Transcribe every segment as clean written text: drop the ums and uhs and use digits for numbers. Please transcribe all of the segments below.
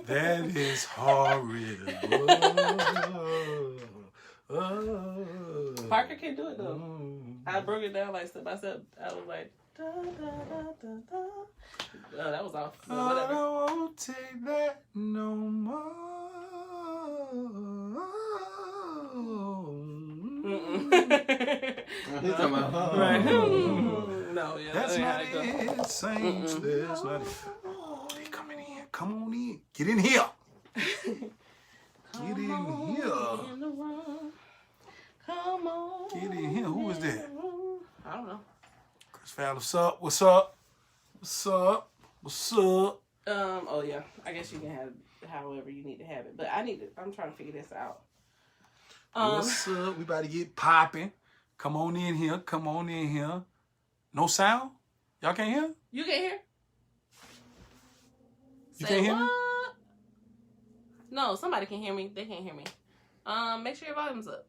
That is horrible. Parker can do it though. I broke it down like step by step. I was like, da, da, da, da, da. That was off. I don't take that no more. He's talking about, right. No, yeah. That's not it. it, saints. That's not it. Oh, they coming in. Come on in. Get in here. Get in here. Come on. Get in here. Who is that? I don't know. Chris Fowler, what's up? What's up? What's up? What's up? Oh yeah. I guess you can have it however you need to have it. But I'm trying to figure this out. What's up? We about to get popping. Come on in here. Come on in here. No sound? Y'all can't hear? You can't hear? You Say can't hear me? what? No, somebody can hear me. They can't hear me. Make sure your volume's up.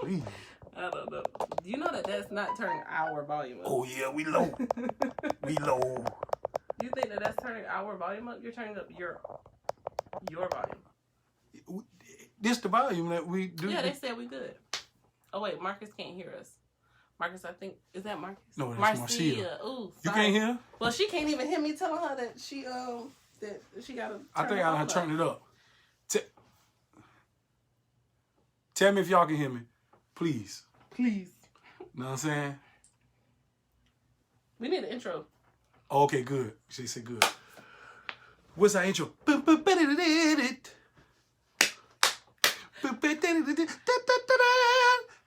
Please. I don't know. You know that's not turning our volume up. Oh, yeah, we low. We low. You think that's turning our volume up? You're turning up your volume. This the volume that we do. Yeah, they said we good. Oh, wait, Marcus can't hear us. Marcus, I think, is that Marcus? No, that's Marcia. Ooh, You sorry. can't hear? Well, she can't even hear me telling her that she got to. I think I turned it up. Tell me if y'all can hear me. Please. Please. Know what I'm saying? We need an intro. Okay, good. She said good. What's our intro?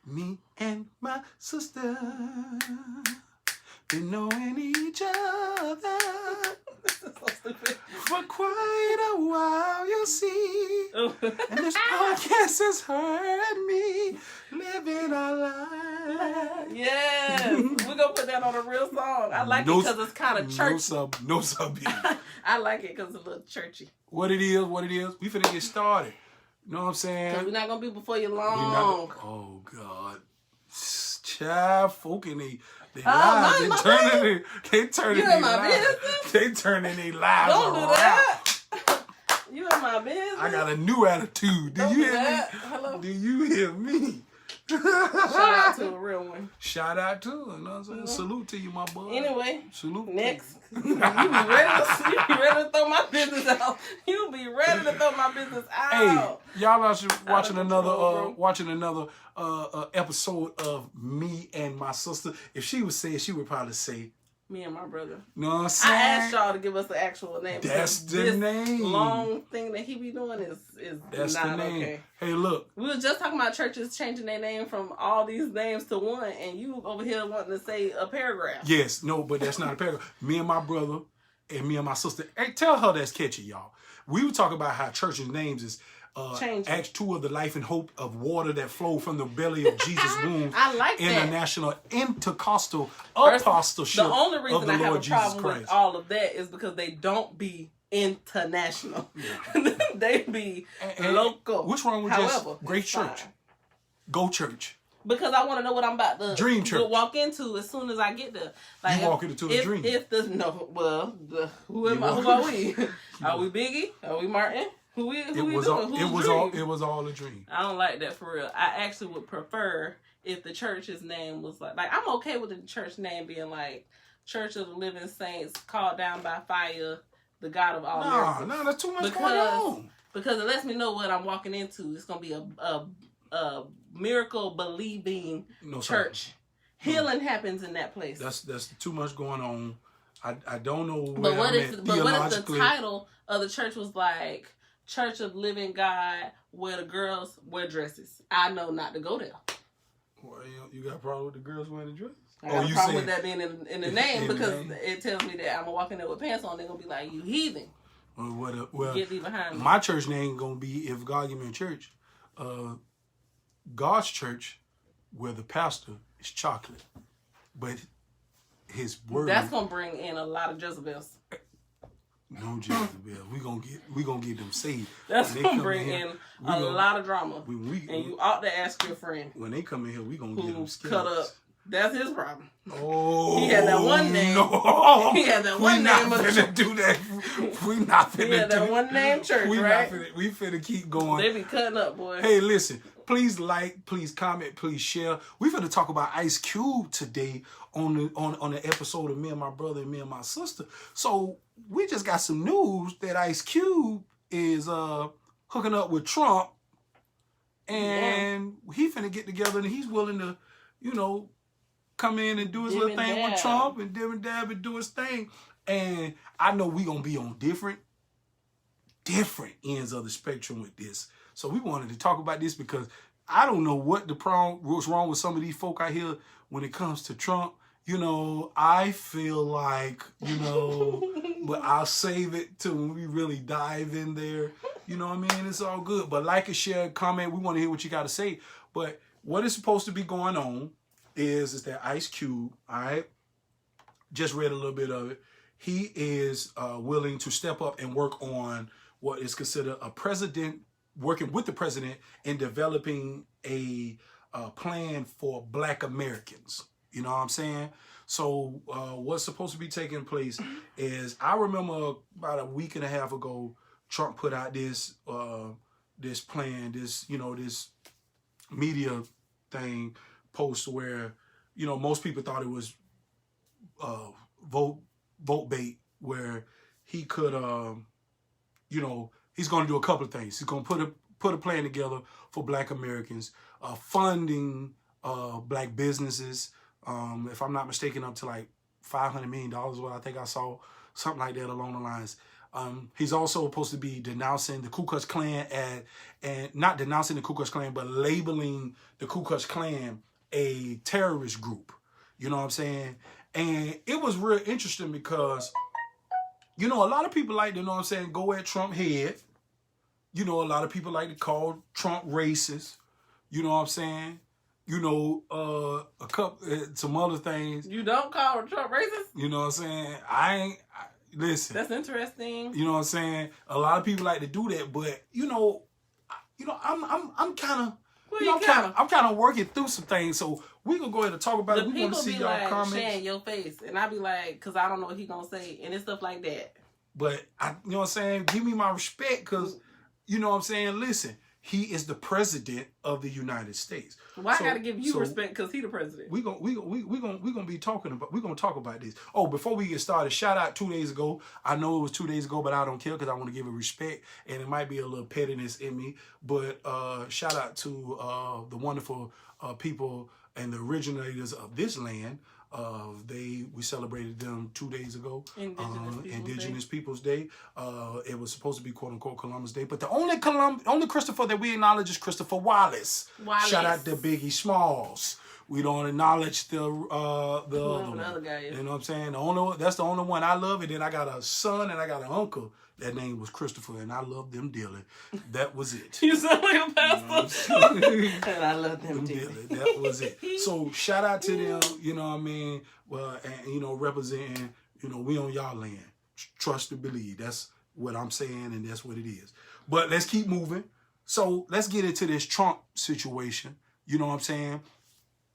Me and my sister been knowing each other This is so stupid. for quite a while, you see. And this podcast has heard me living our life. Yes, we're gonna put that on a real song. I like it because it's kind of churchy. No sub. I like it because it's a little churchy. What it is. We finna get started. You know what I'm saying? Because we're not gonna be before you We long. not- oh God, child, folk in they mind lives. my They turning You their in my lives. business? They turning their lives Don't do around. that. You in my business? I got a new attitude. Do Don't you do hear that. me? Hello. Do you hear me? Shout out to a real one. Shout out to her. You know what I'm saying? Salute to you, my boy. Anyway, Salute. next. You be ready to throw my business out. You be ready to throw my business Hey, out. y'all are watching control, another episode of Me and My Sister. If she would say it, she would probably say, Me and my brother. you know what I'm saying? I asked y'all to give us the actual name. That's because the this name. long thing that he be doing is That's not the name. okay. Hey, look. We was just talking about churches changing their name from all these names to one, and you over here wanting to say a paragraph. Yes, no, but that's not a paragraph. Me and my brother and me and my sister. Hey, tell her that's catchy, y'all. We were talking about how churches' names is Changing. Acts 2 of the life and hope of water that flowed from the belly of Jesus' womb. I like that. International Intercostal First, Apostleship the only of reason the I have Lord a Jesus problem Christ. with all of that is because they don't be international. They be And local. what's wrong with However, just great it's church? fine. Go church. Because I want to know what I'm about to Dream church. walk into as soon as I get there. Like You walking into a dream. Who are we? Are we Biggie? Are we Martin? Who we It doing? was all a dream. I don't like that for real. I actually would prefer if the church's name was like I'm okay with the church name being like Church of the Living Saints, called down by fire, the God of all miracles. No, that's too much going on. Because it lets me know what I'm walking into. It's gonna be a miracle believing church. Healing happens in that place. That's too much going on. I don't know. But what if the title of the church was like Church of Living God, where the girls wear dresses? I know not to go there. Well, you got a problem with the girls wearing the dress? I got a problem with that being in the name because it tells me that I'm gonna walk in there with pants on. They're gonna be like, "You heathen." Well, get thee behind me. My church name gonna be, if God give me a church, God's church, where the pastor is chocolate, but his word. That's gonna bring in a lot of Jezebels. No Jezebel. We gonna get them saved. That's gonna bring in a lot of drama. And you ought to ask your friend when they come in here. We gonna get them cut up That's his problem. Oh, he had that one name. No. He had that one name. We not finna do that. We not finna do that. He had that one name church, right? We finna keep going. They be cutting up, boy. Hey, listen. Please like, please comment, please share. We finna talk about Ice Cube today on the episode of Me and My Brother and Me and My Sister. So we just got some news that Ice Cube is hooking up with Trump, and he finna get together, and he's willing to, you know, come in and do his little thing with Trump and dib and dab and do his thing. And I know we gonna be on different ends of the spectrum with this. So we wanted to talk about this because I don't know what's wrong with some of these folk out here when it comes to Trump. You know, I feel like, you know, but I'll save it till when we really dive in there. You know what I mean? It's all good. But like and share, comment. We want to hear what you got to say. But what is supposed to be going on is that Ice Cube, all right, just read a little bit of it. He is willing to step up and work on what is considered working with the president in developing a plan for Black Americans. You know what I'm saying? So what's supposed to be taking place is, I remember about a week and a half ago, Trump put out this plan, this media thing post where, you know, most people thought it was vote bait, where he could, you know, he's going to do a couple of things. He's going to put a plan together for Black Americans, funding Black businesses. If I'm not mistaken, up to like $500 million, what I think I saw, something like that along the lines. He's also supposed to be denouncing the Ku Klux Klan and not denouncing the Ku Klux Klan, but labeling the Ku Klux Klan a terrorist group. You know what I'm saying? And it was real interesting because, you know, a lot of people like to, you know what I'm saying, go at Trump head. You know, a lot of people like to call Trump racist. You know what I'm saying? You know, some other things. You don't call Trump racist? You know what I'm saying? Listen. That's interesting. You know what I'm saying? A lot of people like to do that, but I'm kind of. I'm kind of working through some things, so we gonna go ahead and talk about it. We want to see y'all like, comments. Sharing your face, and I be like, cause I don't know what he gonna say, and it's stuff like that. But you know what I'm saying? Give me my respect, cause you know what I'm saying. Listen, he is the president of the United States. Well, I gotta give you respect because he the president. We gonna talk about this. Oh, before we get started, shout out 2 days ago. I know it was 2 days ago, but I don't care because I want to give it respect, and it might be a little pettiness in me. But shout out to the wonderful people and the originators of this land. We celebrated them 2 days ago. Indigenous Peoples Day. It was supposed to be quote unquote Columbus Day, but the only Christopher that we acknowledge is Christopher Wallace. Shout out to Biggie Smalls. We don't acknowledge the other guy. You know what I'm saying? That's the only one I love. And then I got a son and I got an uncle. That name was Christopher, and I love them dearly. That was it. You sound like a pastor. And I love them dearly. That was it. So shout out to them, you know what I mean? Well, and you know, representing, you know, we on y'all land. Trust and believe. That's what I'm saying, and that's what it is. But let's keep moving. So let's get into this Trump situation. You know what I'm saying?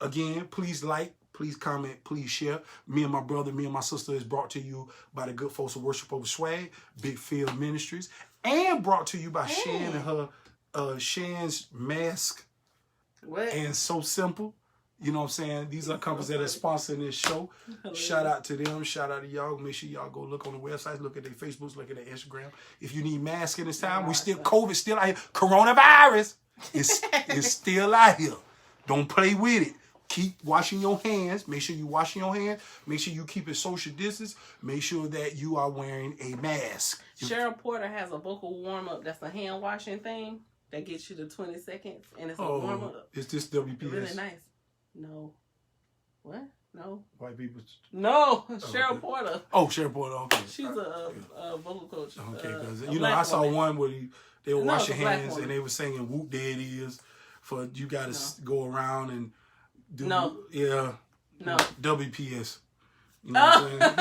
Again, please like, please comment, please share. Me and My Brother, Me and My Sister is brought to you by the good folks of Worship Over Swag, Big Field Ministries, and brought to you by Shan and her Shan's Mask. What? And So Simple. You know what I'm saying? These are companies that are sponsoring this show. Shout out to them. Shout out to y'all. Make sure y'all go look on the websites, look at their Facebooks, look at their Instagram. If you need masks in this time, COVID still out here. Coronavirus is still out here. Don't play with it. Keep washing your hands. Make sure you washing your hands. Make sure you keep it social distance. Make sure that you are wearing a mask. Cheryl Porter has a vocal warm-up that's a hand washing thing that gets you to 20 seconds, and it's a warm-up. Is this WPS? It's really nice. No. What? No. White people? No. Cheryl Porter. Oh, Cheryl Porter. Okay. She's a vocal coach. Okay, because you know, I saw one where they would wash your hands and they were singing "Whoop There It Is" for you got to go around and do. No. Yeah. No. WPS. You know what I'm saying?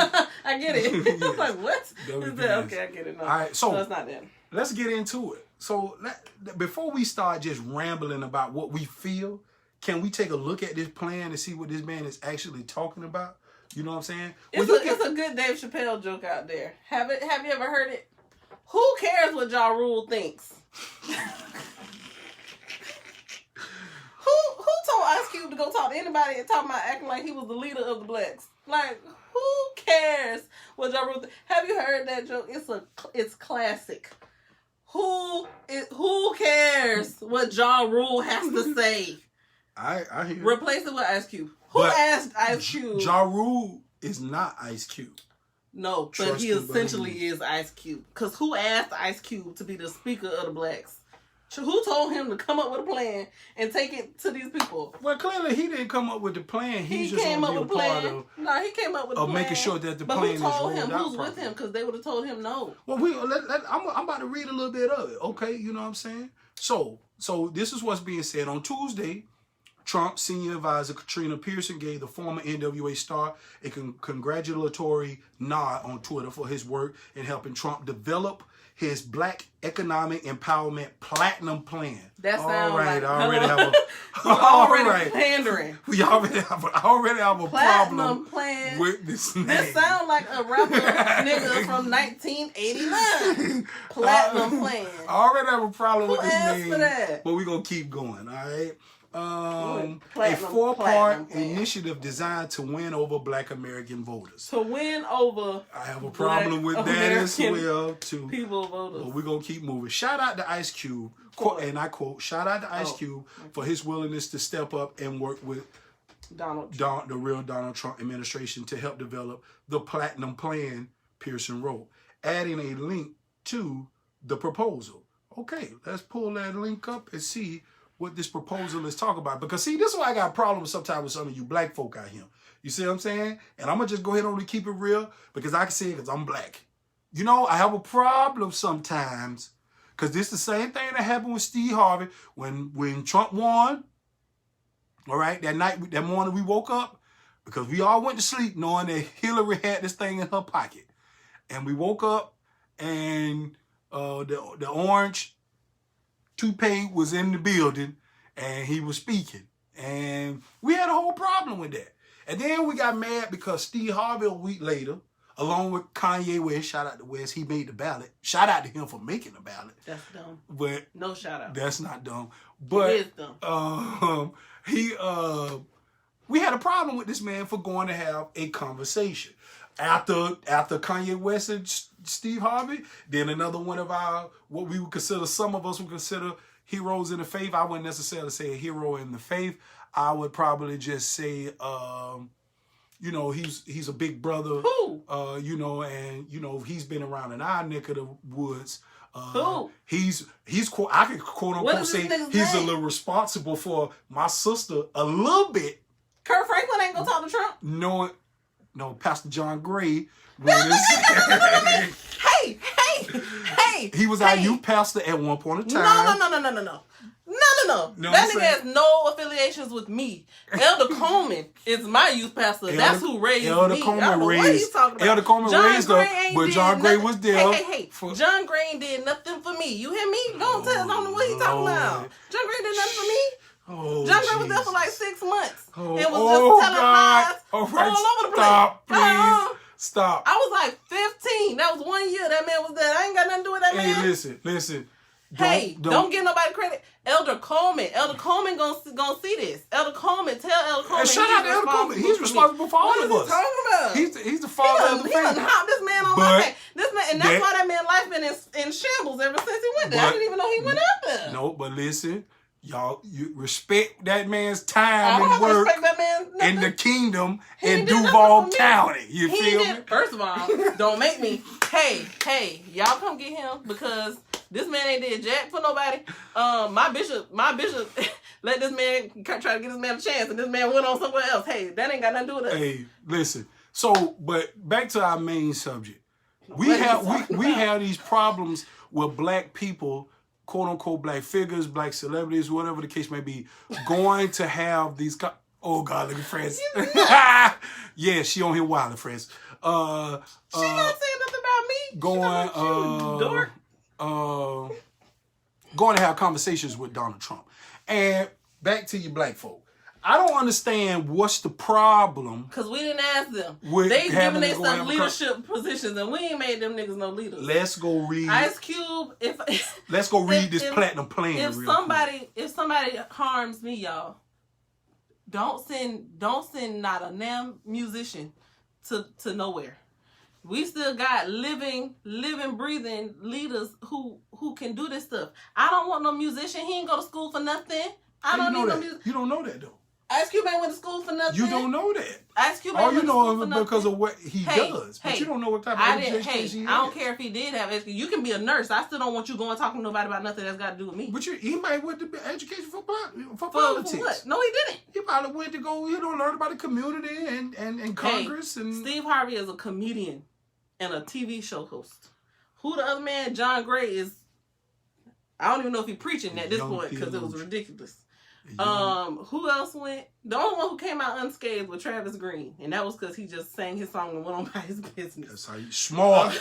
I get it. Yes. I was like, what? WPS. Okay, I get it. No. All right, so it's not that. Let's get into it. So before we start just rambling about what we feel, can we take a look at this plan and see what this man is actually talking about? You know what I'm saying? It's a good Dave Chappelle joke out there. Have you ever heard it? Who cares what Ja Rule thinks? Who told Ice Cube to go talk to anybody and talk about acting like he was the leader of the blacks? Like, who cares what Ja Rule thinks? Have you heard that joke? It's classic. Who cares what Ja Rule has to say? I hear. Replace it with Ice Cube. Who asked Ice Cube? Ja Rule is not Ice Cube. No, but he essentially is Ice Cube. Because who asked Ice Cube to be the speaker of the blacks? Who told him to come up with a plan and take it to these people? Well, clearly he didn't come up with the plan. He just came up with a plan. No, he came up with a plan. Of making sure that the plan is rolled out properly. But who told him? Who's with him? Because they would have told him no. Well, I'm about to read a little bit of it. Okay, you know what I'm saying? So this is what's being said on Tuesday. Trump senior advisor Katrina Pearson gave the former NWA star a congratulatory nod on Twitter for his work in helping Trump develop his Black Economic Empowerment Platinum Plan. That sounds right. Like I already have a already pandering. We already have a Platinum problem plan with this name. This sounds like a rapper nigga from 1989. Platinum plan. I already have a problem with this name. For that? But we're gonna keep going, all right? A Platinum 4-part initiative designed to win over Black American voters. To win over I have a problem with that as well, too. People voters. But we're going to keep moving. Shout out to Ice Cube, and I quote, shout out to Ice Cube for his willingness to step up and work with the real Donald Trump administration to help develop the Platinum Plan, Pearson wrote, adding a link to the proposal. Okay, let's pull that link up and see what this proposal is talking about. Because, see, this is why I got problems sometimes with some of you black folk out here. You see what I'm saying? And I'm going to just go ahead and keep it real because I can say it because I'm black. You know, I have a problem sometimes because this is the same thing that happened with Steve Harvey when Trump won. All right, that morning we woke up because we all went to sleep knowing that Hillary had this thing in her pocket. And we woke up and the orange toupee was in the building and he was speaking. And we had a whole problem with that. And then we got mad because Steve Harvey a week later, along with Kanye West, shout out to West, he made the ballot. Shout out to him for making the ballot. That's dumb. But no shout out. That's not dumb. But it is dumb. We had a problem with this man for going to have a conversation. After Kanye West and Steve Harvey, then another one of what we would consider, some of us would consider heroes in the faith. I wouldn't necessarily say a hero in the faith. I would probably just say, he's a big brother. Who? He's been around in our neck of the woods. Who? I could quote unquote say he's a little responsible for my sister a little bit. Kurt Franklin ain't gonna talk to Trump? No, Pastor John Gray. Hey! He was our youth pastor at one point in time. No. That nigga has no affiliations with me. Elder Coleman is my youth pastor. That's who raised me. I don't know what he's talking about. Elder Coleman raised her, but John Gray was there. Hey. John Gray ain't did nothing for me. You hear me? Don't tell us what he's talking about. John Gray did nothing for me. John Gray was there for like 6 months. And was just telling lies all over the place. Stop, please. Stop. I was like 15. That was 1 year that man was there. I ain't got nothing to do with that man. Hey, listen. Don't give nobody credit. Elder Coleman gonna see this. Elder Coleman, tell Elder Coleman. Shout out to Elder Coleman. He's responsible for all of us. What is he talking about? He's the father of the family. He done hopped this man on my back. This man, and that's why that man's life been in shambles ever since he went there. I didn't even know he went up there. No, but listen. Y'all, you respect that man's time and work in the kingdom in Duval County. You feel me? First of all, don't make me. Hey, y'all come get him because this man ain't did jack for nobody. My bishop let this man try to get this man a chance, and this man went on somewhere else. Hey, that ain't got nothing to do with us. Hey, listen. So, but back to our main subject. We have these problems with black people, quote unquote black figures, black celebrities, whatever the case may be, going to have these. Oh God, look at Francis. Yeah, she on here wilding, Francis. She not saying nothing about me. Going to have conversations with Donald Trump. And back to you black folk. I don't understand what's the problem. Because we didn't ask them. They giving themselves leadership positions, and we ain't made them niggas no leaders. Let's go read Ice Cube. Let's go read this platinum plan. If somebody harms me, y'all, don't send not a damn musician to nowhere. We still got living, breathing leaders who can do this stuff. I don't want no musician. He ain't go to school for nothing. I don't need no music. You don't know that though. Ice Cube ain't went to school for nothing. You don't know that. Ice Cube ain't went to school for nothing. Because of what he does. But you don't know what type of education he has. I don't care if he did have education. You can be a nurse. I still don't want you going talking to nobody about nothing that's got to do with me. But he might went to education for politics. For what? No, he didn't. He probably went to go, learn about the community and Congress. And Steve Harvey is a comedian and a TV show host. Who the other man, John Gray, is... I don't even know if he's preaching at this point because it was ridiculous. Who else went? The only one who came out unscathed was Travis Green, and that was because he just sang his song and went on by his business. That's how you smart.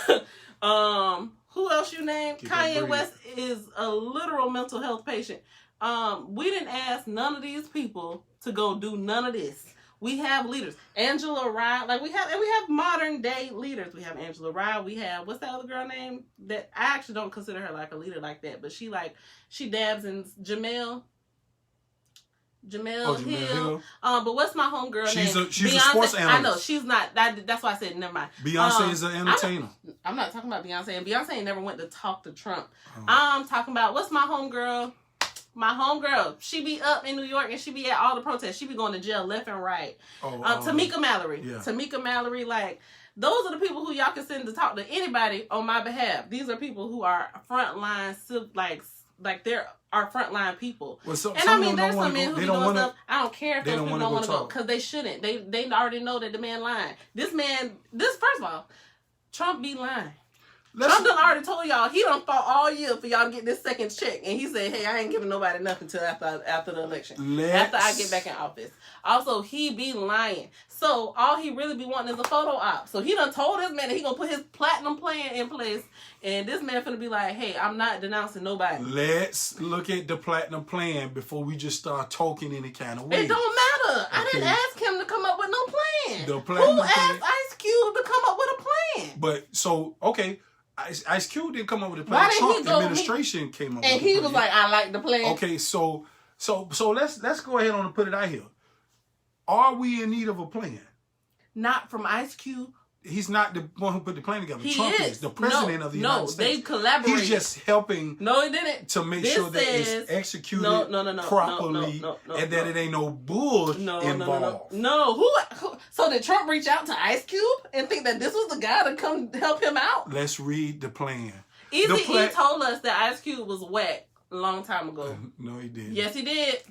Who else you named? Kanye West is a literal mental health patient. We didn't ask none of these people to go do none of this. We have leaders. Angela Rye, we have modern day leaders. We have Angela Rye. We have, what's that other girl name? That I actually don't consider her like a leader like that, but she dabs in Jamel Hill. But what's my homegirl name? She's a sports analyst. I know she's not. That's why I said never mind. Beyonce is an entertainer. I'm not talking about Beyonce. And Beyonce never went to talk to Trump. I'm talking about what's my homegirl. My homegirl, she be up in New York and she be at all the protests. She be going to jail left and right. Tamika Mallory. Yeah. Tamika Mallory, those are the people who y'all can send to talk to anybody on my behalf. These are people who are frontline, they're our frontline people. Well, there's some men who be doing stuff. I don't care if those people don't want to go because they shouldn't. They already know that the man lying. This first of all, Trump be lying. Trump done already told y'all he done fought all year for y'all to get this second check, and he said, "Hey, I ain't giving nobody nothing until after the election, after I get back in office." Also, he be lying, so all he really be wanting is a photo op. So he done told this man that he gonna put his platinum plan in place, and this man finna be like, "Hey, I'm not denouncing nobody." Let's look at the platinum plan before we just start talking any kind of way. It don't matter. Okay. I didn't ask him to come up with no plan. Who asked Ice Cube to come up with a plan? But so okay. Ice Cube didn't come up with a plan. Trump administration came up with a plan. And he was like, I like the plan. Okay, so let's go ahead and put it out here. Are we in need of a plan? Not from Ice Cube. He's not the one who put the plan together. He Trump is the president of the United States. No, they collaborated. He's just helping. No, he didn't. To make sure that it's executed properly and that it ain't no bull involved. No. Who? So did Trump reach out to Ice Cube and think that this was the guy to come help him out? Let's read the plan. He told us that Ice Cube was whack a long time ago. No, he didn't. Yes, he did.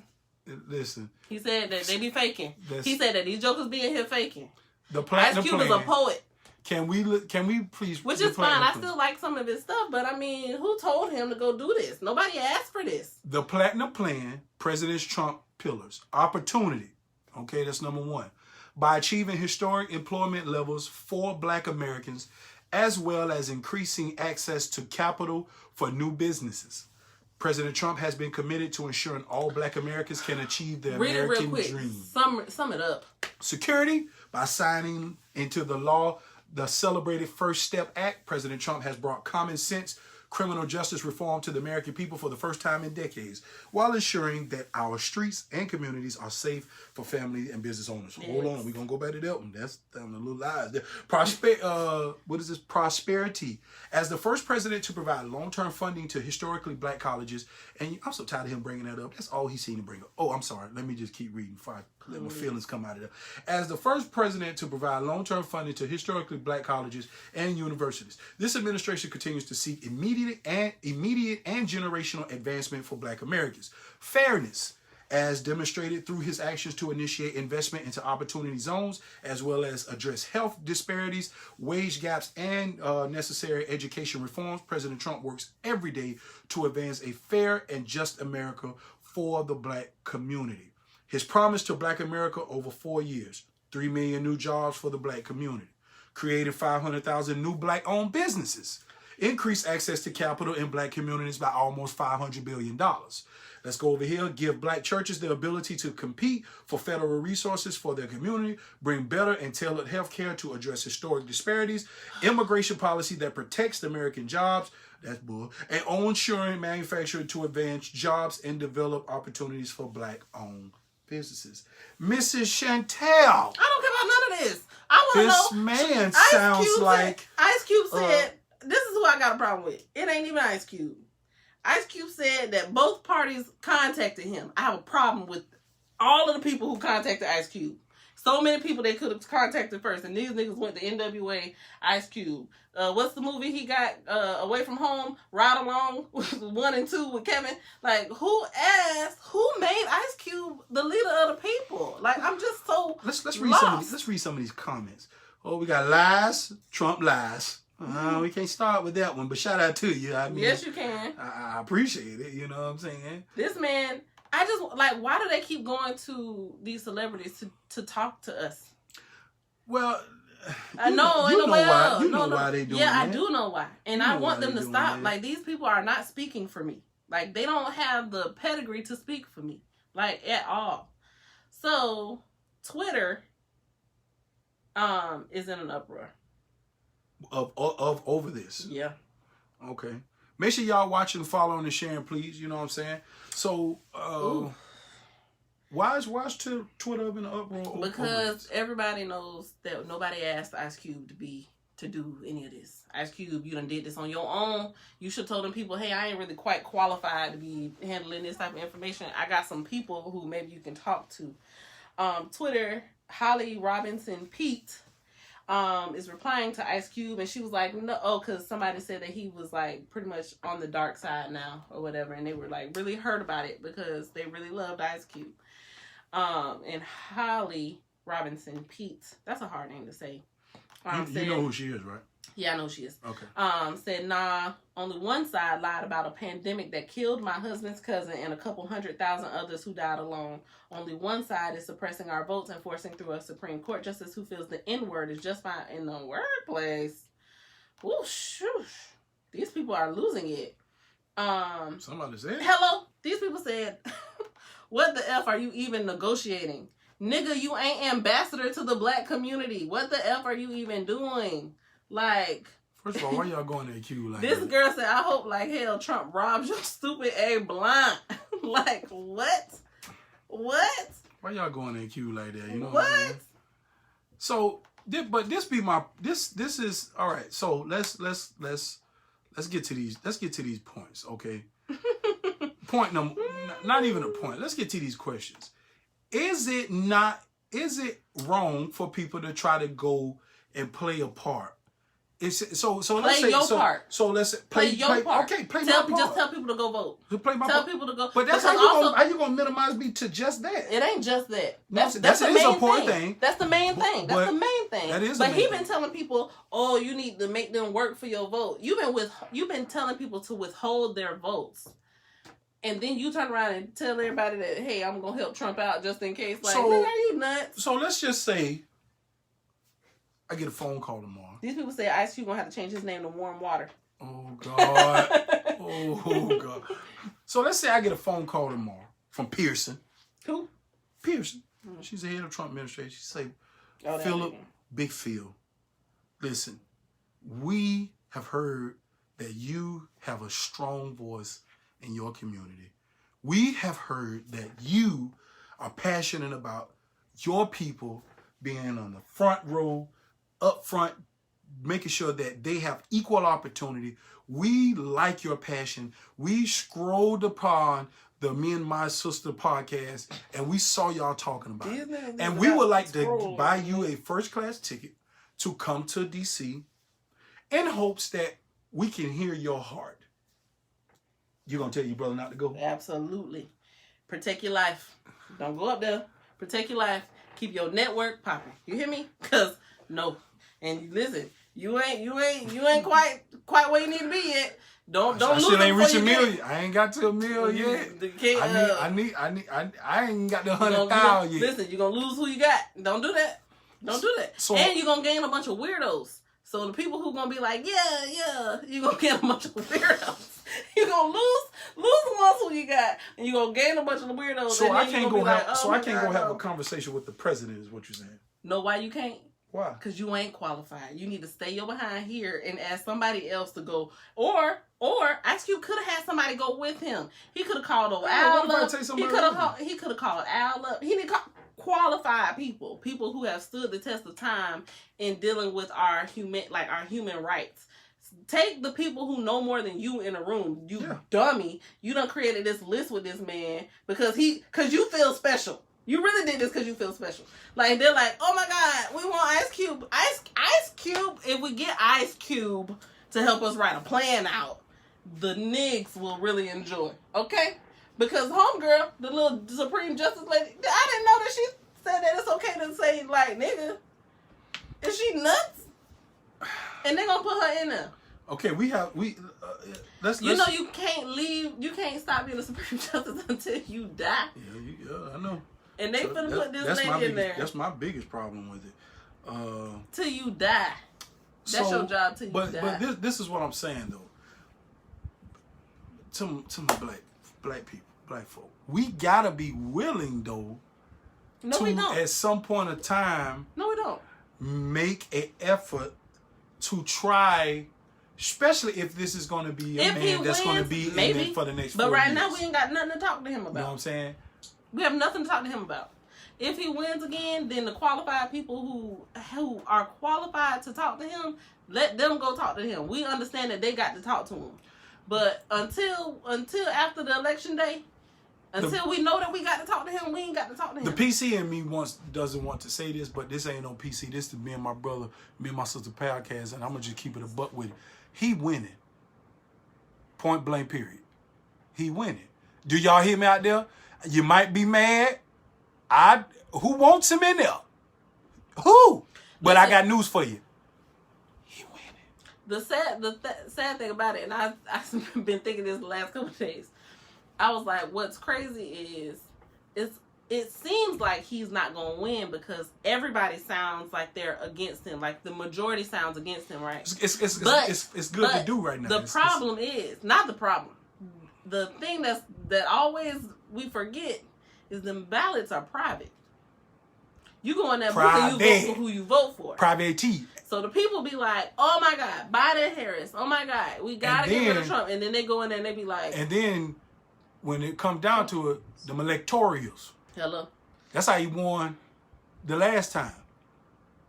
Listen. He said that they be faking. He said that these jokers be in here faking. The platinum Ice Cube plan. is a poet. Can we please? Which is fine. I still like some of his stuff, but I mean, who told him to go do this? Nobody asked for this. The platinum plan, President Trump pillars. Opportunity. Okay, that's number one. By achieving historic employment levels for Black Americans, as well as increasing access to capital for new businesses. President Trump has been committed to ensuring all Black Americans can achieve their American dream. Sum it up. Security. By signing into the law the celebrated First Step Act, President Trump has brought common sense criminal justice reform to the American people for the first time in decades, while ensuring that our streets and communities are safe for family and business owners. Yes. Hold on, we're going to go back to that one. That's down a little lies there. Prosperity. As the first president to provide long-term funding to historically Black colleges, and I'm so tired of him bringing that up. That's all he's seen to bring up. Oh, I'm sorry. Let me just keep reading before I let my feelings come out of there. As the first president to provide long-term funding to historically Black colleges and universities, this administration continues to seek immediate and generational advancement for Black Americans. Fairness, as demonstrated through his actions to initiate investment into opportunity zones, as well as address health disparities, wage gaps, and necessary education reforms. President Trump works every day to advance a fair and just America for the Black community. His promise to Black America over 4 years, 3 million new jobs for the Black community, created 500,000 new Black-owned businesses, increase access to capital in black communities by almost $500 billion. Let's go over here. Give black churches the ability to compete for federal resources for their community. Bring better and tailored health care to address historic disparities. Immigration policy that protects American jobs. That's bull. And onshoring manufacturing to advance jobs and develop opportunities for black-owned businesses. Mrs. Chantel. I don't care about none of this. I want to know. This man sounds like... Ice Cube said, this is who I got a problem with. It ain't even Ice Cube. Ice Cube said that both parties contacted him. I have a problem with all of the people who contacted Ice Cube. So many people they could have contacted first, and these niggas went to NWA, Ice Cube. What's the movie he got, Away From Home, Ride Along, 1 and 2 with Kevin? Like, who made Ice Cube the leader of the people? Like, I'm just so Let's read some of these comments. Oh, we got lies, Trump lies. We can't start with that one, but shout out to you. I mean, yes, you can. I appreciate it. You know what I'm saying? This man, I just, like, why do they keep going to these celebrities to talk to us? Well, I know, you know why. You know why they doing that. Yeah, I do know why. And I want them to stop. That. Like, these people are not speaking for me. Like, they don't have the pedigree to speak for me. Like, at all. So, Twitter is in an uproar. Of over this. Yeah. Okay. Make sure y'all watching, following, and sharing, please. You know what I'm saying? So, why is Twitter up in the uproar? Because everybody knows that nobody asked Ice Cube to do any of this. Ice Cube, you done did this on your own. You should have told them people, hey, I ain't really quite qualified to be handling this type of information. I got some people who maybe you can talk to. Twitter, Holly Robinson Pete is replying to Ice Cube, and she was like, no, because somebody said that he was like pretty much on the dark side now or whatever, and they were like really hurt about it because they really loved Ice Cube. And Holly Robinson Pete, that's a hard name to say. You know who she is, right? Yeah, I know she is. Okay. Said, nah, only one side lied about a pandemic that killed my husband's cousin and a couple 100,000 others who died alone. Only one side is suppressing our votes and forcing through a Supreme Court justice who feels the N-word is just fine in the workplace. Whoosh, whoosh. These people are losing it. Somebody said. Hello? These people said, what the F are you even negotiating? Nigga, you ain't ambassador to the black community. What the F are you even doing? Like, first of all, why y'all going to Q like this that? girl said, I hope like hell Trump robs your stupid A blind. Like, what? What? Why y'all going to Q like that? You know what? I'm saying? So, this is all right. So let's get to these points, okay? Point number, not even a point. Let's get to these questions. Is it wrong for people to try to go and play a part? So let's say your part. So let's play your part. Okay, play my part. Just tell people to go vote. Tell people to go. But that's how you gonna minimize me to just that? It ain't just that. That's the main thing. That's the main thing. But that's the main thing. That is. But he been telling people, oh, you need to make them work for your vote. You've been telling people to withhold their votes. And then you turn around and tell everybody that, hey, I'm going to help Trump out just in case. Like, are you nuts? So let's just say I get a phone call tomorrow. These people say Ice Cube going to have to change his name to Warm Water. Oh, God. Oh, God. So let's say I get a phone call tomorrow from Pearson. Who? Pearson. Mm-hmm. She's the head of Trump administration. She say, Philip, Big Phil, listen, we have heard that you have a strong voice in your community. We have heard that you are passionate about your people being on the front row, up front, making sure that they have equal opportunity. We like your passion. We scrolled upon the Me and My Sister podcast, and we saw y'all talking about it. And we would like to buy you a first-class ticket to come to D.C. in hopes that we can hear your heart. You gonna tell your brother not to go? Absolutely. Protect your life. Don't go up there. Protect your life. Keep your network popping. You hear me? Cause no. And listen, you ain't quite where you need to be yet. Don't I lose. still ain't reached a million. I ain't got to a million yet. I ain't got the 100,000 yet. Listen, you're gonna lose who you got. Don't do that. Don't do that. And you're gonna gain a bunch of weirdos. So the people who gonna be like, yeah, you gonna get a bunch of weirdos. You gonna lose the ones who you got, and you gonna gain a bunch of the weirdos. So and I then can't you go gonna have. be like, So oh I my can't God, go have no. a conversation with the president. Is what you're saying? No, why you can't? Why? Because you ain't qualified. You need to stay your behind here and ask somebody else to go. Or Ice Cube could have had somebody go with him. He could have called old Al what if I up. take He somebody could with have called Al up. He need to call qualified people who have stood the test of time in dealing with our human rights. Take the people who know more than you in a room. You dummy. You done created this list with this man because you feel special. You really did this because you feel special. Like, they're like, oh my God, we want Ice Cube. Ice Cube, if we get Ice Cube to help us write a plan out, the niggas will really enjoy. Okay? Because homegirl, the little Supreme Justice lady, I didn't know that she said that it's okay to say, like, nigga. Is she nuts? And they gonna put her in there. Okay, let's. You know you can't stop being a Supreme Justice until you die. Yeah, I know. And they finna put this lady in there. That's my biggest problem with it. Till you die. That's your job till you die. But this is what I'm saying though. To my black people, black folk, we gotta be willing though. No, we don't. At some point of time. No, we don't. Make an effort to try. Especially if this is going to be a man that's going to be in it for the next 4 years. But right now, we ain't got nothing to talk to him about. You know what I'm saying? We have nothing to talk to him about. If he wins again, then the qualified people who are qualified to talk to him, let them go talk to him. We understand that they got to talk to him. But until after the election day, until we know that we got to talk to him, we ain't got to talk to him. The PC in me doesn't want to say this, but this ain't no PC. This is me and my brother, me and my sister podcast, and I'm going to just keep it a buck with it. He winning. Point blank, period. He winning. Do y'all hear me out there? You might be mad. Who wants him in there? Who? But I got news for you. He winning. The sad thing about it, and I've been thinking this the last couple of days. I was like, what's crazy is it seems like he's not going to win because everybody sounds like they're against him. Like the majority sounds against him, right? It's good to do right now. The problem is, not the problem. The thing that always we forget is them ballots are private. You go in that booth and you vote for who you vote for. Private. So the people be like, oh my God, Biden, Harris. Oh my God, we got to get rid of Trump. And then they go in there and they be like. And then when it comes down to it, the electorals. Hello. That's how he won the last time.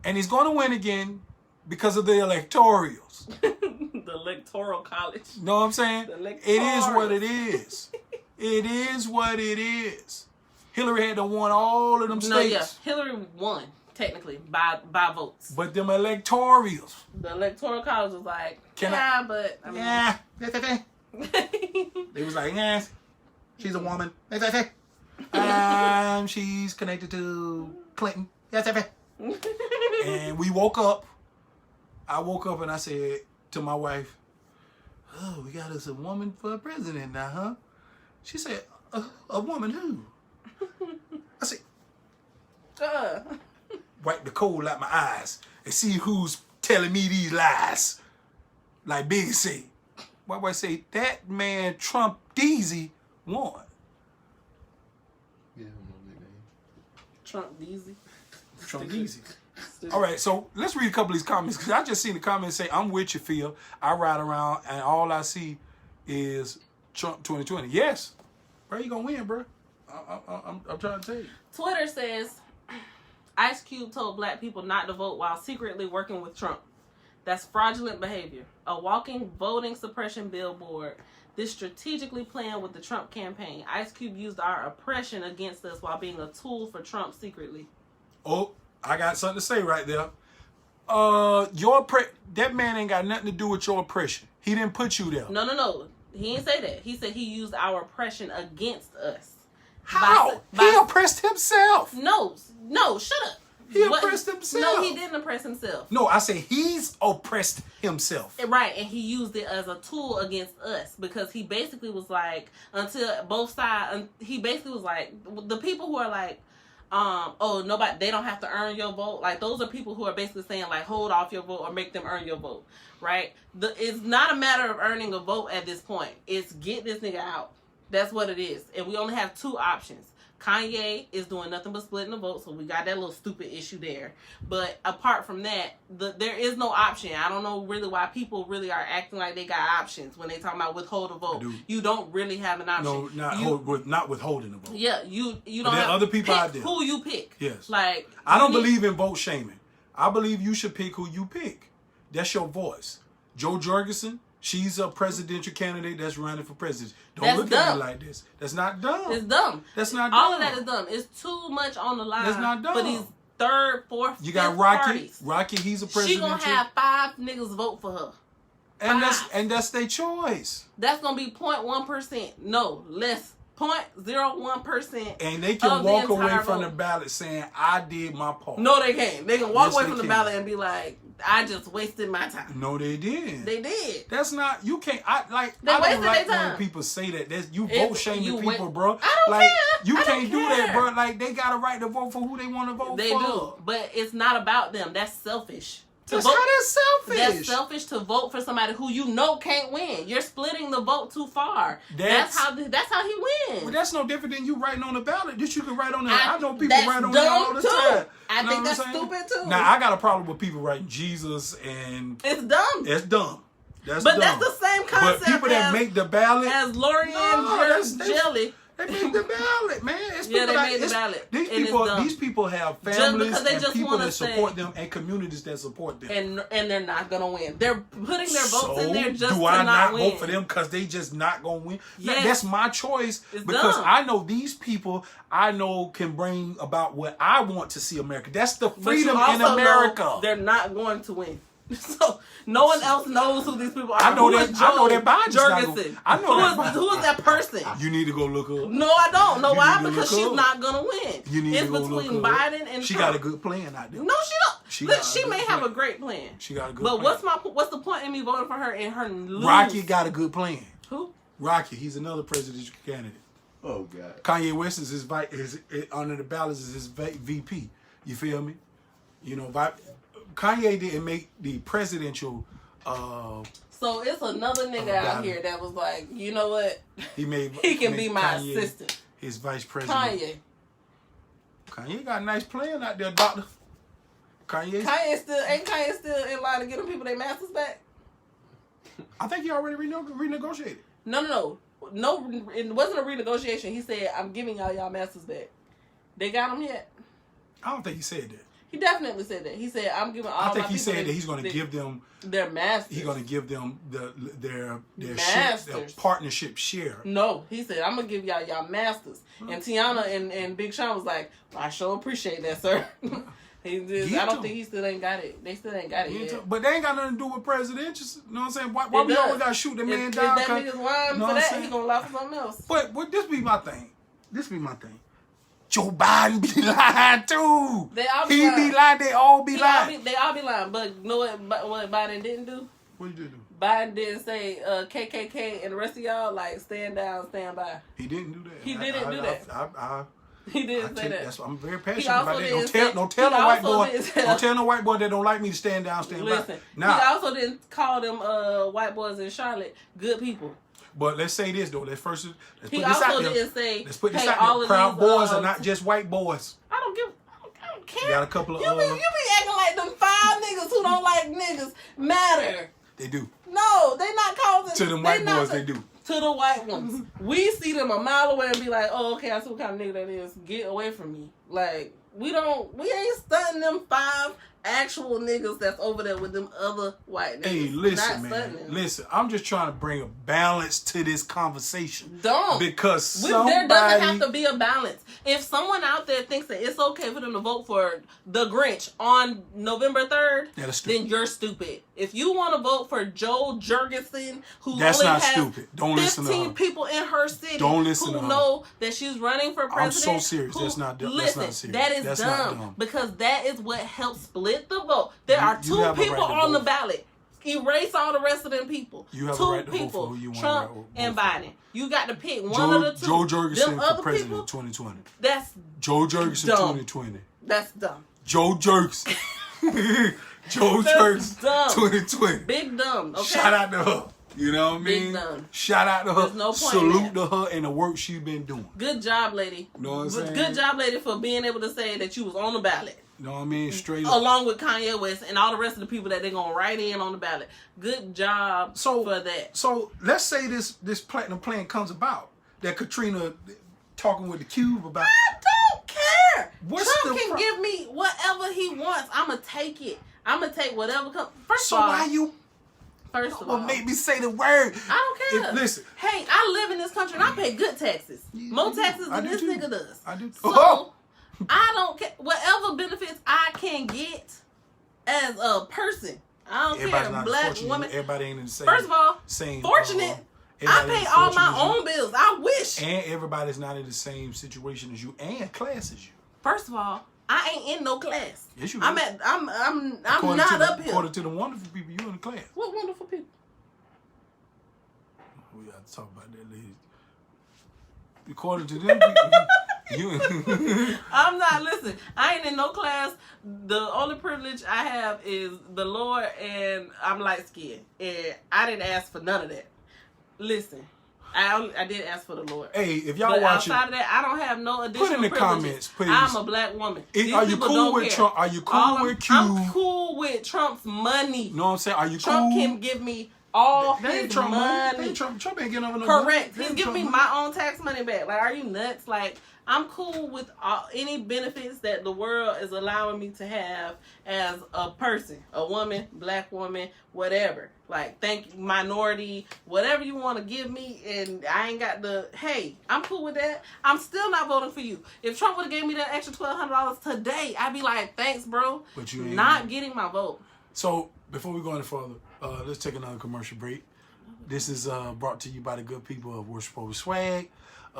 And he's going to win again because of the electorals. The electoral college. You know what I'm saying? It is what it is. It is what it is. Hillary had to won all of them states. No, yeah. Hillary won, technically, by votes. But them electorals. The electoral college was like, but... I mean, They was like, yeah, she's a woman. She's connected to Clinton. And we woke up. I woke up and I said to my wife, oh, we got us a woman for president now, huh? She said, a woman who? I said, wipe the coal out my eyes and see who's telling me these lies. Like Biggie said. My wife say, that man Trump Deezy won. Yeah, I don't know that name. Trump Deezy. Trump Deezy. All right, so let's read a couple of these comments because I just seen the comments say, I'm with you, Phil. I ride around and all I see is Trump 2020. Yes. Bro, you gonna win, bro. I'm trying to tell you. Twitter says, Ice Cube told black people not to vote while secretly working with Trump. That's fraudulent behavior. A walking voting suppression billboard. This strategically playing with the Trump campaign. Ice Cube used our oppression against us while being a tool for Trump secretly. Oh, I got something to say right there. That man ain't got nothing to do with your oppression. He didn't put you there. No. He didn't say that. He said he used our oppression against us. How? He oppressed himself. No, shut up. He oppressed himself. No, he didn't oppress himself. No, I say he's oppressed himself. Right, and he used it as a tool against us because he basically was like, until both sides, he basically was like, the people who are like, nobody, they don't have to earn your vote. Like, those are people who are basically saying, like, hold off your vote or make them earn your vote, right? It's not a matter of earning a vote at this point. It's get this nigga out. That's what it is. And we only have two options. Kanye is doing nothing but splitting the vote, so we got that little stupid issue there. But apart from that, there is no option. I don't know really why people really are acting like they got options when they talking about withhold a vote. You don't really have an option. No, not withholding the vote. Yeah, you don't. But there have are other people out there. Who you pick? Yes. Like, I don't believe in vote shaming. I believe you should pick who you pick. That's your voice. Joe Jorgensen. She's a presidential candidate that's running for president. Don't look at me like this. That's not dumb. It's dumb. That's not dumb. All of that is dumb. It's too much on the line. That's not dumb. For these third, fourth, you got Rocky. Parties. Rocky, he's a presidential. She gonna have 5 niggas vote for her. And that's their choice. That's gonna be 0.1%. No, less. 0.01%. And they can walk away from the ballot saying, I did my part. No, they can't. They can walk away from the ballot and be like, I just wasted my time. No, they didn't. They did. That's not, you can't, I they don't like when people say that. You vote shaming people, bro. I don't care. You I can't do that, bro. Like, they got a right to vote for who they want to vote for. They do. But it's not about them. That's selfish. That's how that's selfish. That's selfish to vote for somebody who you know can't win. You're splitting the vote too far. That's how he wins. Well, that's no different than you writing on the ballot. That you can write on there. I know people write on there all the too. time. I think that's stupid too. Now I got a problem with people writing Jesus and it's dumb. It's dumb. That's dumb. But that's the same concept. But people that make the ballot as L'Oreal Jelly. They made the ballot, man. They made the ballot. These people have families and people that support them and communities that support them. And they're not gonna win. They're putting their votes in there just to not win. Do I not vote for them because they just not gonna win? Yes. That's my choice because dumb. I know these people I know can bring about what I want to see America. That's the freedom in America. They're not going to win. So no one else knows who these people are. I know that Biden's Jorgensen. I know who is that person? You need to go look her up. No, I don't. Know why? Because she's not gonna win. You need to go look her up. Biden and she Trump. got a good plan out there. No, she don't. She may have a great plan. She got a good plan. But what's the point in me voting for her and her lose? Rocky got a good plan. Who? Rocky. He's another presidential candidate. Oh God. Kanye West is his under the ballots is his VP. You feel me? You know, Kanye didn't make the presidential. So it's another nigga out here that was like, you know what? He can be my Kanye assistant. His vice president. Kanye got a nice plan out there, doctor. Kanye still in line to get them people their masters back. I think he already renegotiated. No. It wasn't a renegotiation. He said, "I'm giving y'all masters back." They got them yet? I don't think he said that. He definitely said that. He said, "I'm giving all." I think he said that he's going to give them their masters. He's going to give them their partnership share. No, he said, "I'm gonna give y'all masters." And Tiana and Big Sean was like, "I sure appreciate that, sir." I don't think he still ain't got it. They still ain't got it yet. But they ain't got nothing to do with presidentials. You know what I'm saying? Why we always got to shoot the man down? If that nigga's lying for that, he gonna lie for something else. But this be my thing. Joe Biden be lying too. They all be lying. He be lying. They all be lying. They all be lying. But you know what Biden didn't do? What did you do? Biden didn't say KKK and the rest of y'all like stand down, stand by. He didn't do that. He didn't do that. He didn't say that. I'm very passionate about that. Don't tell no white boy. Don't tell no white boy that don't like me to stand down, stand by. Now, he also didn't call them white boys in Charlotte good people. But let's say this though. Let's put this out there. Let's put this out there. Proud boys are not just white boys. I don't care. You got a couple of you be acting like them 5 niggas who don't like niggas matter. They do. No, they not causing. To them white boys, they do. To the white ones. We see them a mile away and be like, oh, okay, I see what kind of nigga that is. Get away from me. Like, we ain't stunting them 5 actual niggas that's over there with them other white niggas. Hey, listen, man. Listen, I'm just trying to bring a balance to this conversation. Don't. Because there doesn't have to be a balance. If someone out there thinks that it's okay for them to vote for the Grinch on November 3rd, then you're stupid. If you want to vote for Joe Jorgensen, who that's only not has stupid. Don't 15 people in her city who know that she's running for president. I'm so serious. That's not dumb. Listen, that's not serious. That is dumb because that is what helps split the vote. There are 2 people on the ballot. Erase all the rest of them people. You have two a right to vote people, for who you want Trump to vote and for. Biden. You got to pick one of the two. Joe Jurgensen Them for other president people, 2020. That's Joe Jurgensen dumb. 2020. That's dumb. Joe Jurgensen. Joe That's Jurgensen dumb. 2020. Big dumb. Okay. Shout out to her. You know what I Big mean? dumb. Shout out to her. There's no point Salute in to her and the work she's been doing. Good job, lady. You know what I'm saying? Good job, lady, for being able to say that you was on the ballot. You know what I mean? Straight up. Along with Kanye West and all the rest of the people that they're going to write in on the ballot. Good job for that. So let's say this platinum plan comes about. That Katrina talking with the Cube about. I don't care. What's Trump the can give me whatever he wants. I'm going to take it. I'm going to take whatever comes. First So of all. why you First of well, all. make me say the word? I don't care. Listen. Hey, I live in this country and I pay good taxes. More taxes I than do this too. nigga does. I do. So, I don't care. Whatever benefits I can get as a person. I don't Everybody's care. not Black fortunate. woman. Everybody ain't in the same. First of all, same. fortunate. I everybody pay ain't all fortunate my as you. own bills. I wish. And everybody's not in the same situation as you and class as you. First of all, I ain't in no class. Yes, you I'm do. at. I'm According not to the, up here. According to the wonderful people, you in the class. What wonderful people. We got to talk about that later. According to them people, you. I'm not, listen, I ain't in no class. The only privilege I have is the Lord, and I'm light skinned. And I didn't ask for none of that. Listen, I did ask for the Lord. Hey, if y'all But watching, outside of that, I don't have no additional put in the privileges. comments, please. I'm a black woman. These are you people cool don't with care. Trump? Are you cool with Q? I'm cool with Trump's money. You know what I'm saying? Are you Trump cool? can give me all That ain't his Trump money. That ain't Trump ain't getting over no Correct. money. He's giving me my own tax money back. Like, are you nuts? Like, I'm cool with any benefits that the world is allowing me to have as a person, a woman, black woman, whatever. Like, minority, whatever you want to give me, and I ain't got hey, I'm cool with that. I'm still not voting for you. If Trump would have gave me that extra $1,200 today, I'd be like, thanks, bro. But you ain't not getting my vote. So before we go any further, let's take another commercial break. This is brought to you by the good people of Worship Over Swag.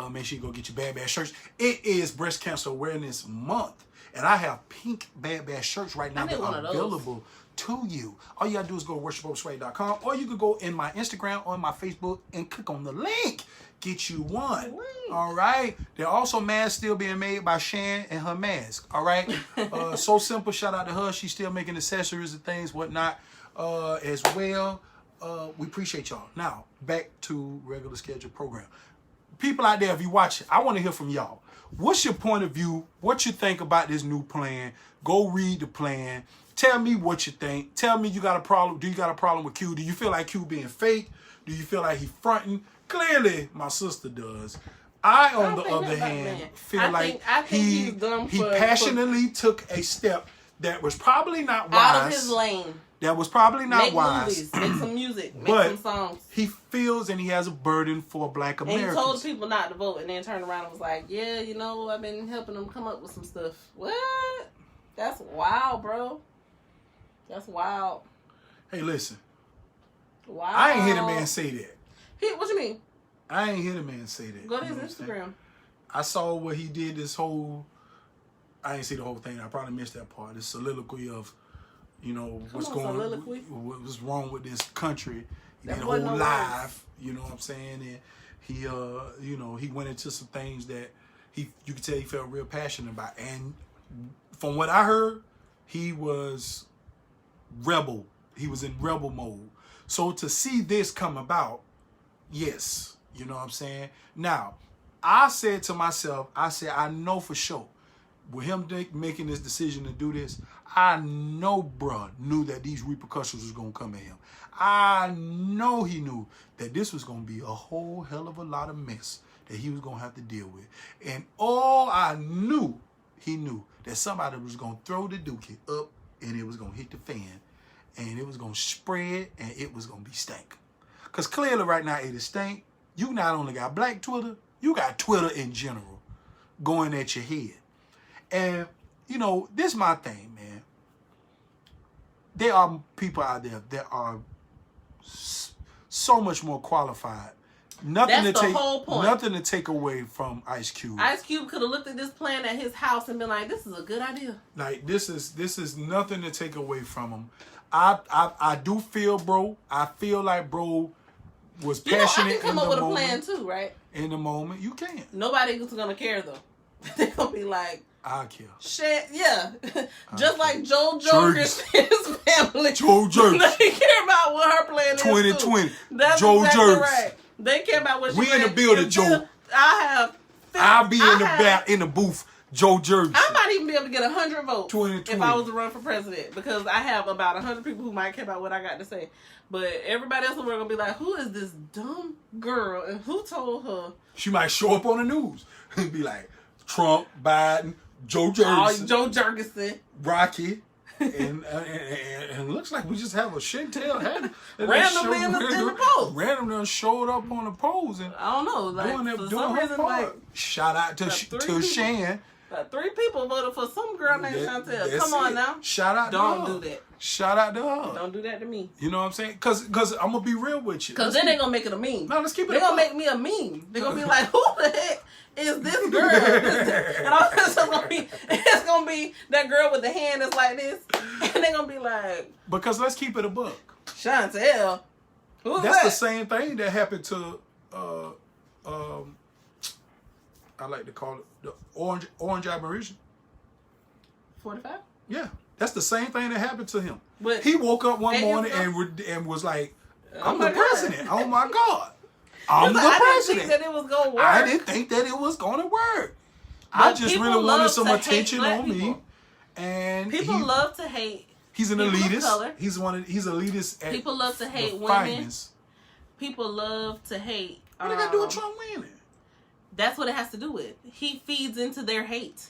Make sure you go get your Bad Bad shirts. It is Breast Cancer Awareness Month, and I have pink Bad Bad shirts right now that are available to you. All you gotta do is go to worshipoverswag.com, or you could go in my Instagram or my Facebook and click on the link. Get you one. All right. There are also masks still being made by Shan and her mask. All right. So simple. Shout out to her. She's still making accessories and things, whatnot, as well. We appreciate y'all. Now back to regular scheduled program. People out there, if you watch it, I want to hear from y'all. What's your point of view? What you think about this new plan? Go read the plan. Tell me what you think. Tell me you got a problem. Do you got a problem with Q? Do you feel like Q being fake? Do you feel like he fronting? Clearly, my sister does. I, on the other hand, feel like he passionately took a step that was probably not wise. Out of his lane. That was probably not Movies, wise. make some music, make but some songs. He feels and he has a burden for Black Americans. And he told people not to vote, and then turned around and was like, "Yeah, you know, I've been helping them come up with some stuff." What? That's wild, bro. That's wild. Hey, listen. Wow. I ain't hear the man say that. What you mean? I ain't hear the man say that. Go to his Instagram. I saw what he did this whole... I ain't see the whole thing. I probably missed that part. This soliloquy of, you know, what's wrong with this country. He did a whole live, you know what I'm saying? And he, you know, he went into some things that you could tell he felt real passionate about. And from what I heard, he was rebel. He was in rebel mode. So to see this come about, yes, you know what I'm saying? Now, I said to myself, I know for sure, with him making this decision to do this, I know bruh knew that these repercussions was going to come at him. I know he knew that this was going to be a whole hell of a lot of mess that he was going to have to deal with. And all I knew, he knew that somebody was going to throw the dookie up and it was going to hit the fan and it was going to spread and it was going to be stank. Because clearly right now it is stank. You not only got Black Twitter, you got Twitter in general going at your head. And, you know, this is my thing, man. There are people out there that are so much more qualified nothing That's to the take whole point. nothing to take away from Ice Cube. Ice Cube could have looked at this plan at his house and been like, "This is a good idea." Like this is nothing to take away from him. I do feel, bro. I feel like bro was passionate I can come in up the with moment. a plan too, right? In the moment, you can. Nobody's gonna care though. They're gonna be like, I care. shit, yeah. Just care. like Joe Jervis and his family. Joe Jervis. They care about what her plan is. 2020. That's Joe exactly Jervis. right. They care about what she We in the plan. building, If Joe. I'll be in the booth. Joe Jervis. I might even be able to get 100 votes 2020. if I was to run for president, because I have about 100 people who might care about what I got to say. But everybody else in the world gonna be like, "Who is this dumb girl? And who told her?" She might show up on the news and be like, Trump, Biden, Joe Jervis, Joe Jergensen. Rocky, and it looks like we just have a Chantel Randomly in the polls. Randomly showed up on the polls and I don't know, like doing for her some reason, part. like Shout out to people- Shan. 3 people voted for some girl named Chantel. That's Come on it. now, Shout out don't to her. do that. Shout out to her. Don't do that to me. You know what I'm saying? Cause I'm gonna be real with you. Cause then they're gonna make it a meme. No, let's keep it. They're gonna a buck. make me a meme. They're gonna be like, "Who the heck is this girl?" And all this is gonna be, it's gonna be that girl with the hand that's like this, and they're gonna be like, Because let's keep it a buck. "Chantel, who's That's that?" the same thing that happened to I like to call it the orange aberration. 45. Yeah, that's the same thing that happened to him. But He woke up one and morning it's and was like, Oh "I'm my the God. president. Oh my God, I'm the I didn't president." think that it was gonna work. I didn't think that it was gonna work. I But just people really love wanted some to hate attention black on me. people. And People love to hate. he's an people of elitist. color. He's elitist at People love to hate the women. finest. People love to hate. What they got to do with Trump winning? That's what it has to do with. He feeds into their hate.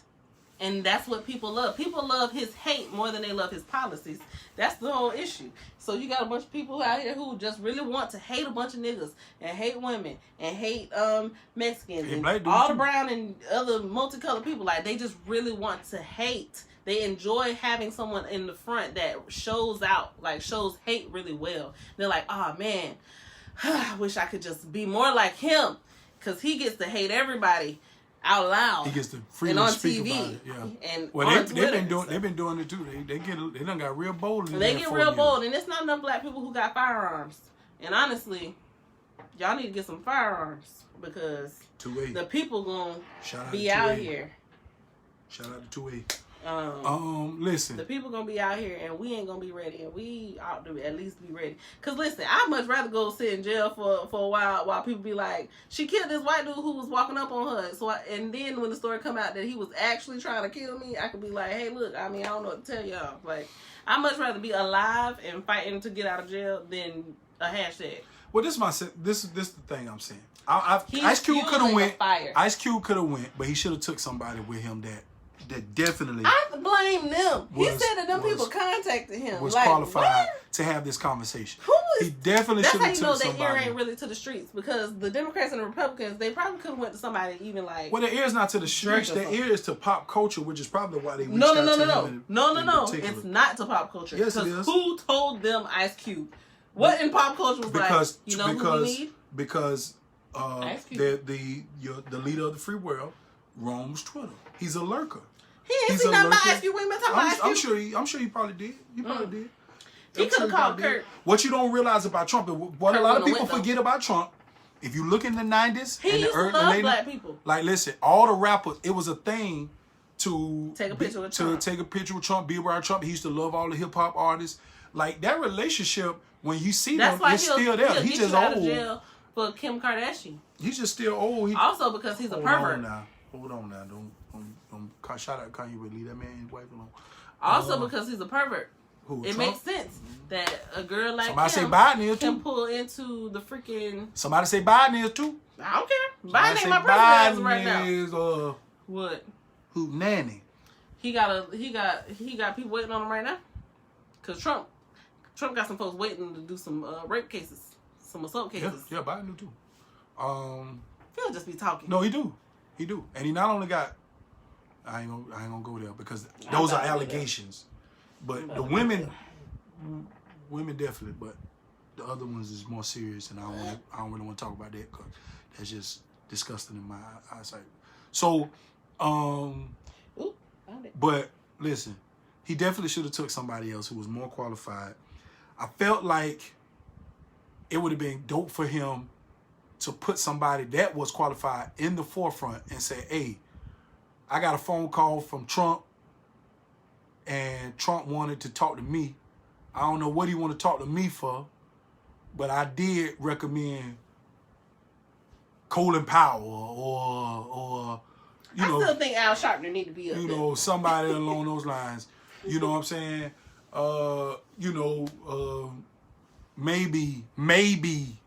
And that's what people love. People love his hate more than they love his policies. That's the whole issue. So you got a bunch of people out here who just really want to hate a bunch of niggas and hate women and hate Mexicans Hey, and black dudes all the too. brown and other multicolored people. Like, they just really want to hate. They enjoy having someone in the front that shows hate really well. They're like, "Oh man, I wish I could just be more like him, because he gets to hate everybody out loud." He gets to and freely on speak TV, about it. Yeah. and Well, on they've Twitter been and doing. stuff. They've been doing it too. They done got real bold. In They that get 4 real years. bold, and it's not enough black people who got firearms. And honestly, y'all need to get some firearms, because 2A. the people gonna Shout out be to out 2A. here. Shout out to 2A. The Listen. people gonna be out here, and we ain't gonna be ready, and we ought to at least be ready. Cause listen, I'd much rather go sit in jail for a while people be like, "She killed this white dude who was walking up on her." And then when the story come out that he was actually trying to kill me, I could be like, "Hey, look, I mean, I don't know what to tell y'all." Like, I'd much rather be alive and fighting to get out of jail than a hashtag. Well, this is the thing I'm saying. He's Ice Cube could have fueling went. a fire. Ice Cube could have went, but he should have took somebody with him that definitely I blame them. He Was- said that them was- people contacted him. was like, qualified what? to have this conversation. Who is? He definitely That's should how have you know took their ear somebody. ain't really to the streets, because the Democrats and the Republicans, they probably could have went to somebody even like. Well, their ear is not to the streets. or Their something. ear is to pop culture, which is probably why they reached No. out to him in particular. It's not to pop culture. Yes, it Because is. who told them Ice Cube? What in pop culture was Because like? You know who we need? because Ice Cube. the leader of the free world roams Twitter. He's a lurker. He ain't He's seen a nothing about lurker. Ice Cube. We ain't been talking about Ice Cube. I'm sure he probably did. He probably did. He I'm could have sure called probably did. Kurt. What you don't realize about Trump, and what a Kurt lot of wouldn't people win, though. forget about Trump, if you look in the 90s He and the used to early love late, black people. like listen, all the rappers, it was a thing to Take a picture with Trump. take a picture with Trump, be around Trump. He used to love all the hip hop artists. Like that relationship, when you see That's them, why it's he'll still there. get He's you just out of old. jail for Kim Kardashian. He's just still old. He, Also because he's a hold pervert. on now. Hold on now. Don't shout out Kanye, but leave that man and his wife alone. Also because he's a pervert. Who? It Trump? makes sense that a girl like Somebody say him Biden is can too. pull into the freaking. Somebody say Biden is too. I don't care. Somebody Biden say ain't my president Biden right now. is What? who? Nanny. He got people waiting on him right now. Cause Trump got some folks waiting to do some rape cases, some assault Yeah, cases. yeah, Biden do too. He'll just be talking. No, he do, and he not only got. I ain't gonna go there because those are allegations, but the women definitely. But the other ones is more serious, and I don't really want to talk about that because that's just disgusting in my eyesight. So, but listen, he definitely should have took somebody else who was more qualified. I felt like it would have been dope for him to put somebody that was qualified in the forefront and say, hey, I got a phone call from Trump, and Trump wanted to talk to me. I don't know what he wanted to talk to me for, but I did recommend Colin Powell or I still think Al Sharpton need to be up there. Somebody along those lines. You know what I'm saying? Maybe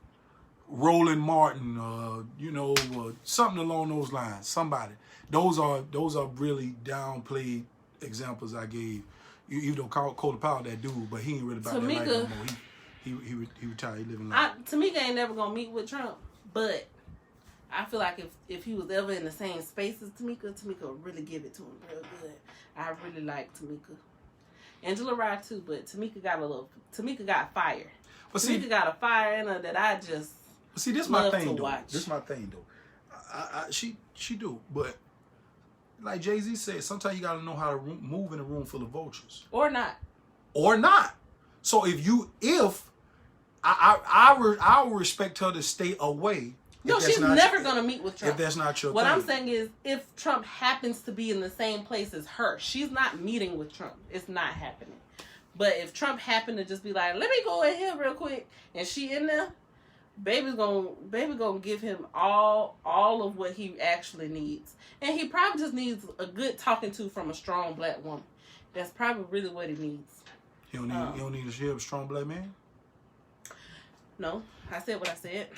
Roland Martin, something along those lines. Somebody. Those are really downplayed examples I gave. Even though Colin Powell that dude, but he ain't really about that life no more. He retired. He living life. Tamika ain't never gonna meet with Trump, but I feel like if he was ever in the same space as Tamika would really give it to him real good. I really like Tamika. Angela Rye too, but Tamika got fire. But Tamika got a fire in her that I just this love my thing to though. watch. This my thing though. She do, but like Jay-Z said, sometimes you gotta know how to move in a room full of vultures. Or not. So I will respect her to stay away. No, she's never going to meet with Trump. If that's not your thing. What I'm saying is, if Trump happens to be in the same place as her, she's not meeting with Trump. It's not happening. But if Trump happened to just be like, let me go in here real quick, and she in there, baby gonna give him all of what he actually needs. And he probably just needs a good talking to from a strong black woman. That's probably really what he needs. He don't need to hear a strong black man? No, I said what I said.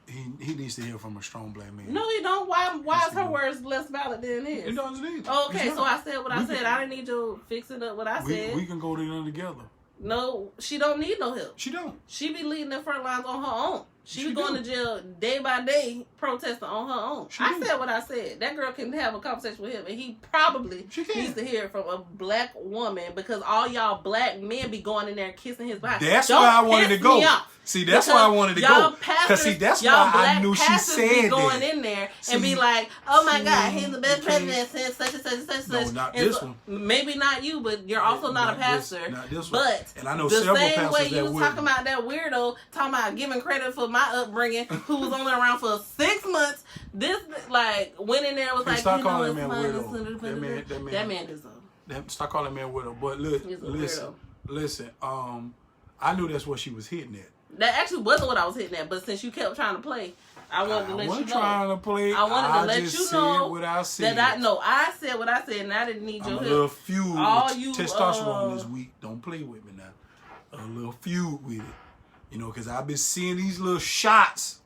He needs to hear from a strong black man. No, he don't. Why is her words less valid than his? It doesn't need. Okay, so I said what I said. I didn't need you fixing up what I said. We can go together. No, she don't need no help. She don't. She be leading the front lines on her own. She be going to jail day by day, protesting on her own. I said what I said. That girl can have a conversation with him, and he probably needs to hear it from a black woman, because all y'all black men be going in there and kissing his behind. That's why I wanted to go. See, that's why I wanted to go. Because see, that's why I knew she said going that. in there and be like, oh my God, he's the best president since such and such and such and such. No, not this one. Maybe not you, but you're also not a pastor. Not this one. But and I know the several same pastors way you was talking about that weirdo, talking about giving credit for my upbringing, who was only around for 6 months. This went in there and was like, stop you know, calling it's that man fun. That man deserved. Stop calling that man weirdo. But listen. I knew that's what she was hitting at. That actually wasn't what I was hitting at, but since you kept trying to play, I wanted to let you know. I wasn't trying to play. I wanted to let you know what I said. That I said what I said, and I didn't need your help. A little feud with testosterone this week. Don't play with me now. A little feud with it. Because I've been seeing these little shots,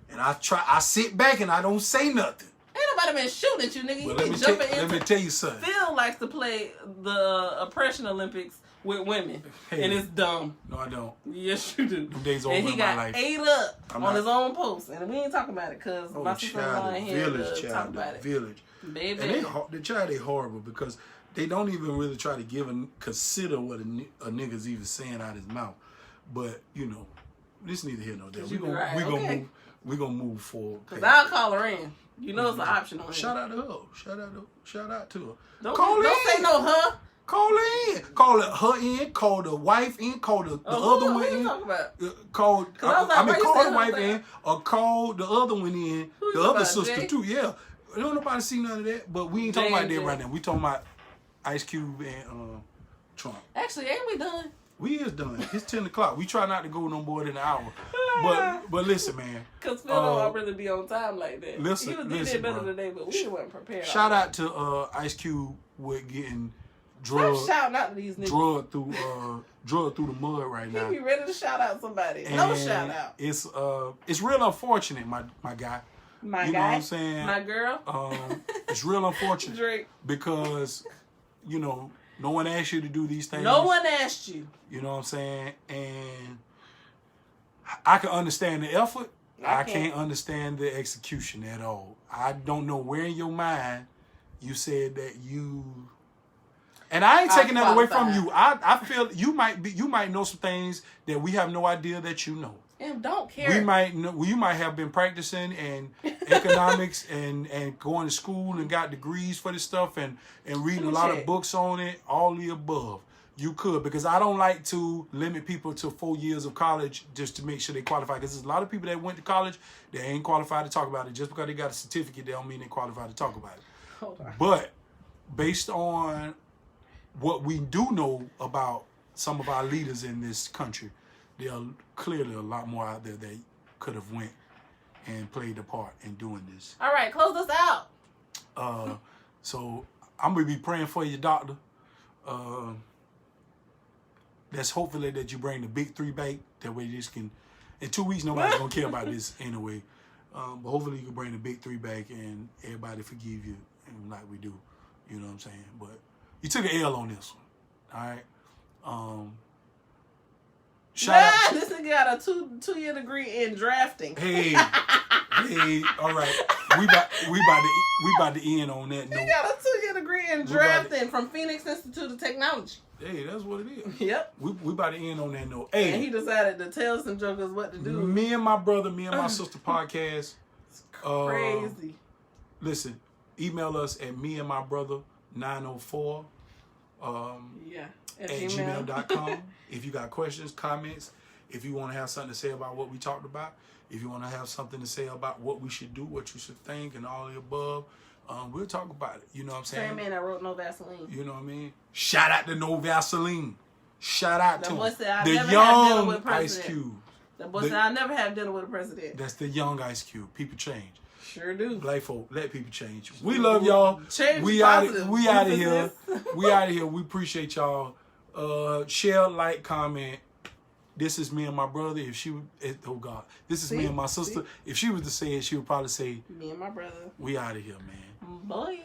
and I sit back and I don't say nothing. Ain't nobody been shooting at you, nigga. Well, let me tell you something. Phil likes to play the Oppression Olympics with women, and it's dumb. No, I don't. Yes, you do. Them days over in my life. And he got ate up on his own post, and we ain't talking about it because my sister-in-law ain't here to talk about it. Village. Baby. And they horrible because they don't even really try to consider what a nigga's even saying out his mouth. But, this neither here nor there. We're gonna move forward. Because I'll call her in. It's an option on here. Shout out to her. Shout out to her. Don't say no her. Call her in. Call her in. Call the wife in. Call the other one in. Call the wife in, or call the other one in. The other sister too. Yeah. Don't nobody see none of that. But we ain't talking about that right now. We talking about Ice Cube and Trump. Actually, ain't we done? We is done. It's 10 o'clock. We try not to go no more than an hour. But listen, man. Because Phil don't really be on time like that. Listen, he did better today, but we weren't prepared. Shout out to Ice Cube with getting drugged. Shout out to these niggas. Drugged through the mud right now. He be ready to shout out somebody. And no shout out. It's real unfortunate, my guy. My you guy. know what I'm saying? My girl. It's real unfortunate. Drake. Because, no one asked you to do these things. No one asked you. You know what I'm saying? And I can understand the effort. I can't understand the execution at all. I don't know where in your mind you said that you And I ain't taking that away from qualified. you. I feel you might know some things that we have no idea that you know. And don't care. We might know, you might have been practicing in economics and going to school and got degrees for this stuff and reading a lot of books on it, all the above. You could, because I don't like to limit people to 4 years of college just to make sure they qualify. Because there's a lot of people that went to college, they ain't qualified to talk about it. Just because they got a certificate, they don't mean they're qualified to talk about it. Hold on. But based on what we do know about some of our leaders in this country, there are clearly a lot more out there that could have went and played a part in doing this. All right, close us out. So I'm going to be praying for you, doctor. That's hopefully that you bring the big 3 back. That way this can, in 2 weeks, nobody's going to care about this anyway. But hopefully you can bring the big 3 back and everybody forgive you like we do. You know what I'm saying? But you took an L on this one. All right? This nigga got a two-year degree in drafting. Hey, all right. We about to end on that note. He got a 2-year degree in drafting from Phoenix Institute of Technology. Hey, that's what it is. Yep. We about to end on that note. Hey, and he decided to tell some jokers what to do. Me and my brother, me and my sister podcast. Crazy. Listen, email us at meandmybrother904 at gmail.com. If you got questions, comments, if you want to have something to say about what we talked about, if you want to have something to say about what we should do, what you should think, and all the above, we'll talk about it. You know what I'm saying? Same man that wrote No Vaseline. You know what I mean? Shout out to No Vaseline. Shout out to him. The young Ice Cube. The boy said, I'll never have dinner with a president. That's the young Ice Cube. People change. Sure do. Black folk, let people change. We love y'all. Change we out of here. We out of here. We appreciate y'all. Share, like, comment. This is me and my brother. If she, oh God, this is me and my sister. If she was to say it, she would probably say, me and my brother. We out of here, man. Bye.